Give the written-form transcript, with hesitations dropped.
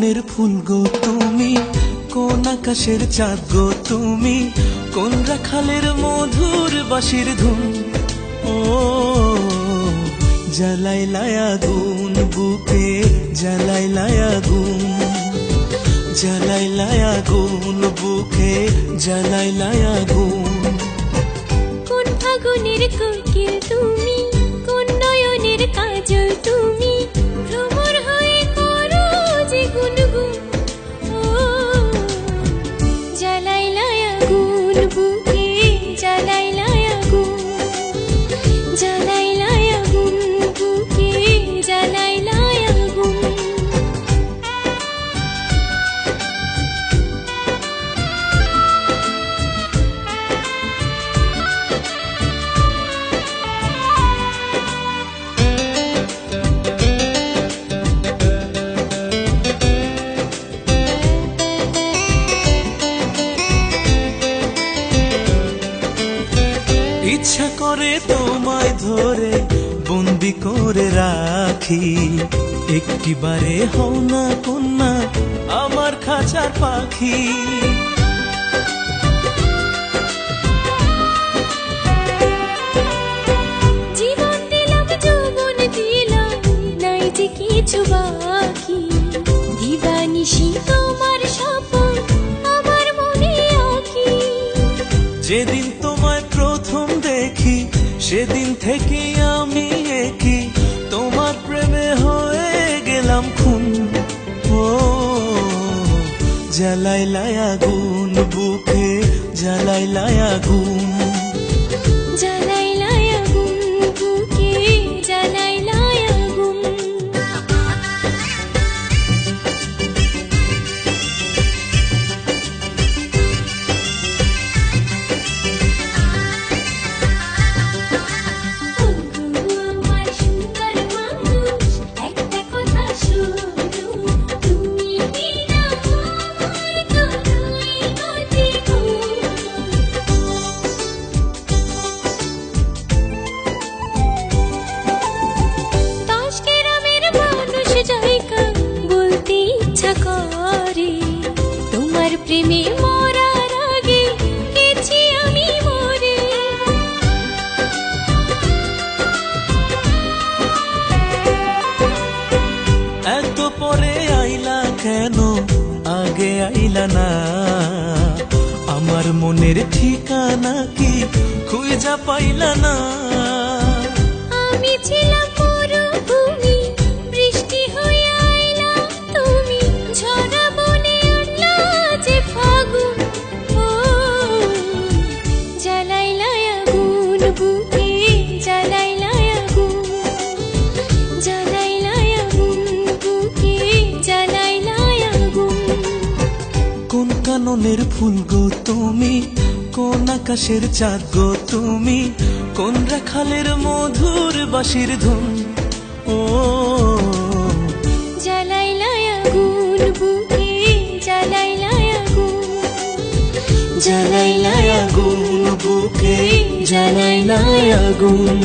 নয়নের ফুল গো তুমি, কোন আকাশের চাঁদ গো তুমি, কোন রাখালের মধুর বাঁশির ধুন। ও জ্বালাইলাই আগুন বুকে, জ্বালাইলাই আগুন, জ্বালাইলাই আগুন বুকে, জ্বালাইলাই আগুন। কোন আগুনের কোকিল তুমি, কোন নয়নের কাজল তুমি, ভ্রমর হয়ে করো যে গুনগুন। ও জ্বালাইলাই আগুন বুকে, জ্বালাইলাই আগুন, জ্বালাইলাই আগুন বুকে, জ্বালাইলাই আগুন। ইচ্ছা করে তোমায় ধরে বন্দি করে রাখি, একটিবারে হও না কন্যা আমার খাঁচার পাখি। জীবন দিলাম যৌবন দিলাম, নাই যে কিছু বাকি। দিবানিশি তোমার স্বপন আমার মনে আঁকি। যেদিন তোমায় প্রথম দেখি সেদিন থেকে আমি একি, তোমার প্রেমে হয়ে গেলাম খুন। ও জ্বালাইলাই আগুন বুকে, জ্বালাইলাই আগুন, জ্বালাইলাই আগুন বুকে, জ্বালাইলাই আগুন। আমার সুন্দর মানুষ, একটা কথা শুনো, তুমি বিনা আমার কোনোই গতি গো। দশ গ্রামের মানুষ জায়গা বলতে ইচ্ছা করে, তোমার প্রেমে মরার আগে গেছি আমি মরে। এত পরে আইলা কেন, আগে আইলা না? আমার মনের ঠিকানা কি খুঁজা পাইলা না? আমি ছিলাম মরুভূমি, বৃষ্টি হয়ে আইলা তুমি, ঝরা বনে আনলা যে ফাগুন। ও জ্বালাইলাই আগুন বুকে, জ্বালাইলাই আগুন, জ্বালাইলাই আগুন বুকে, জ্বালাইলাই আগুন। কোন কাননের ফুল গো তুমি, কোন আকাশের চাঁদ গো তুমি, কোন রাখালের মধুর বাঁশির ধুন। ও জ্বালাইলাই আগুন বুকে, জ্বালাইলাই আগুন, জ্বালাইলাই আগুন বুকে, জ্বালাইলাই আগুন।